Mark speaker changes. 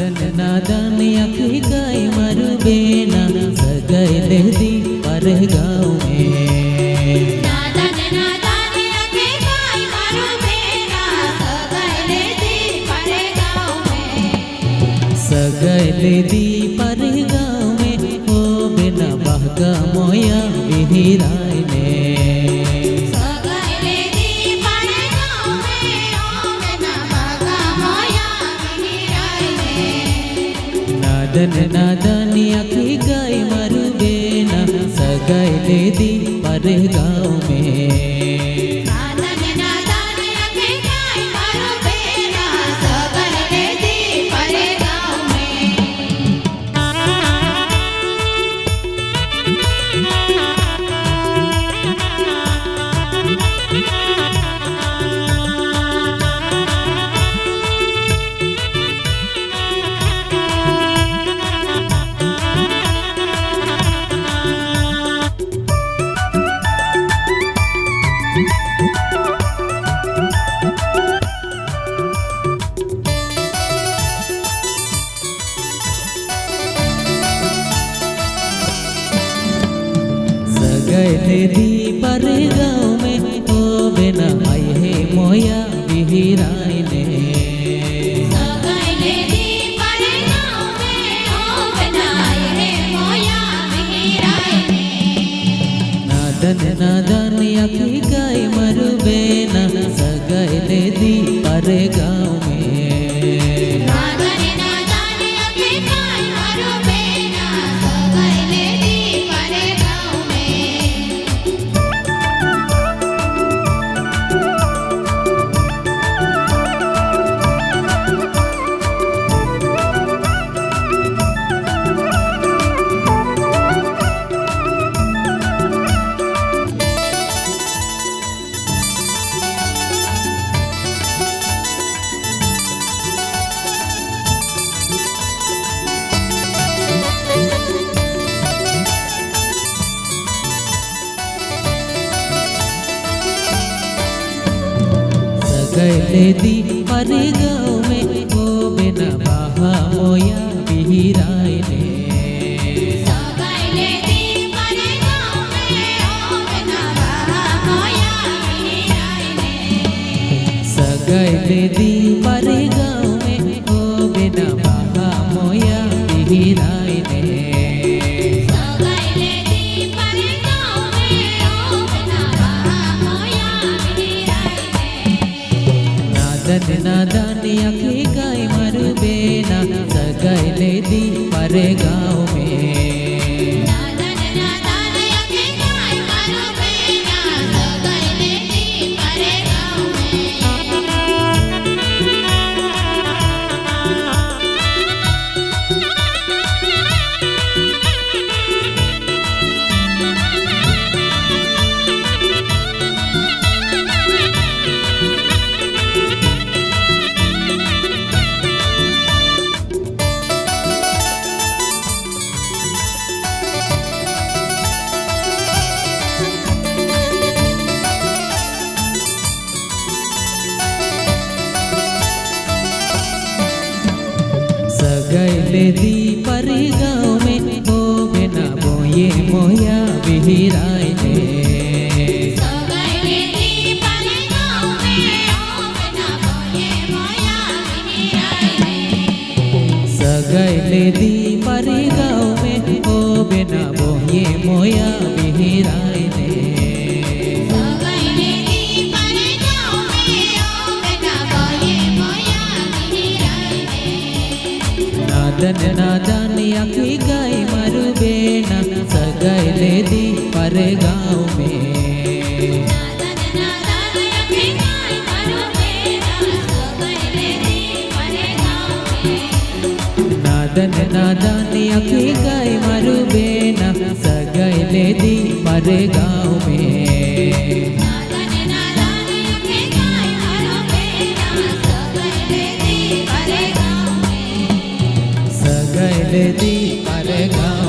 Speaker 1: नादन नादन आखी गाय मारू बेना सगाई दी पर गाँव में।
Speaker 2: नादन नादन आखी गाय मारू बेना सगाई दी पर गाँव में।
Speaker 1: सगाई दी पर गाँव में हो बेना बहका मोया बिहिराय में। नादन नादन आखी गाय मारू बेना सगाई दी पर गाँव में।
Speaker 2: नादन नादन आखी गाय मारू बेना सगाई दी पर गाँव में।
Speaker 1: सगाई दी पर गाँव में हो बेना आई है मोया बिहिराय ने।
Speaker 2: सगाई दी पर गाँव में हो बेना आई है मोया बिहिराय ने।
Speaker 1: नादन नादन आखी गाय मारू बेना सगाई दी पर गाँव में।
Speaker 2: नादन नादन आखी गाय मारू बेना सगाई दी पर गाँव में।
Speaker 1: सगाई दी पर गाँव में हो बेना बहा मोया बिहिराय ने।
Speaker 2: सगाई दी पर गाँव में हो बेना बहा मोया बिहिराय ने।
Speaker 1: सगाई दी पर गाँव में हो बेना बहा मोया बिहिराय ने।
Speaker 2: सगाई दी पर गाँव में हो बेना बहा मोया बिहिराय ने।
Speaker 1: नादन नादन आखी गाय मारू बेना सगाई दी पर गाँव में।
Speaker 2: नादन नादन आखी गाय मारू बेना सगाई दी पर गाँव में।
Speaker 1: सगाई दी पर गाँव में हो बेना बोए मोया बिहिराय ने।
Speaker 2: सगाई दी पर गाँव में हो बेना बोए मोया बिहिराय ने।
Speaker 1: सगाई दी पर गाँव में हो बेना बोए मोया बिहिराय ने।
Speaker 2: सगाई दी पर गाँव में हो बेना बोए मोया बिहिराय ने।
Speaker 1: नादन नादन आखी गाय मारू बेना सगाई दी पर गाँव में।
Speaker 2: नादन नादन आखी गाय मारू बेना सगाई दी पर गाँव में।
Speaker 1: नादन नादन आखी गाय मारू बेना सगाई दी पर गाँव में।
Speaker 2: नादन नादन आखी गाय मारू बेना सगाई दी पर गाँव में।
Speaker 1: सगाई दी पर गाँव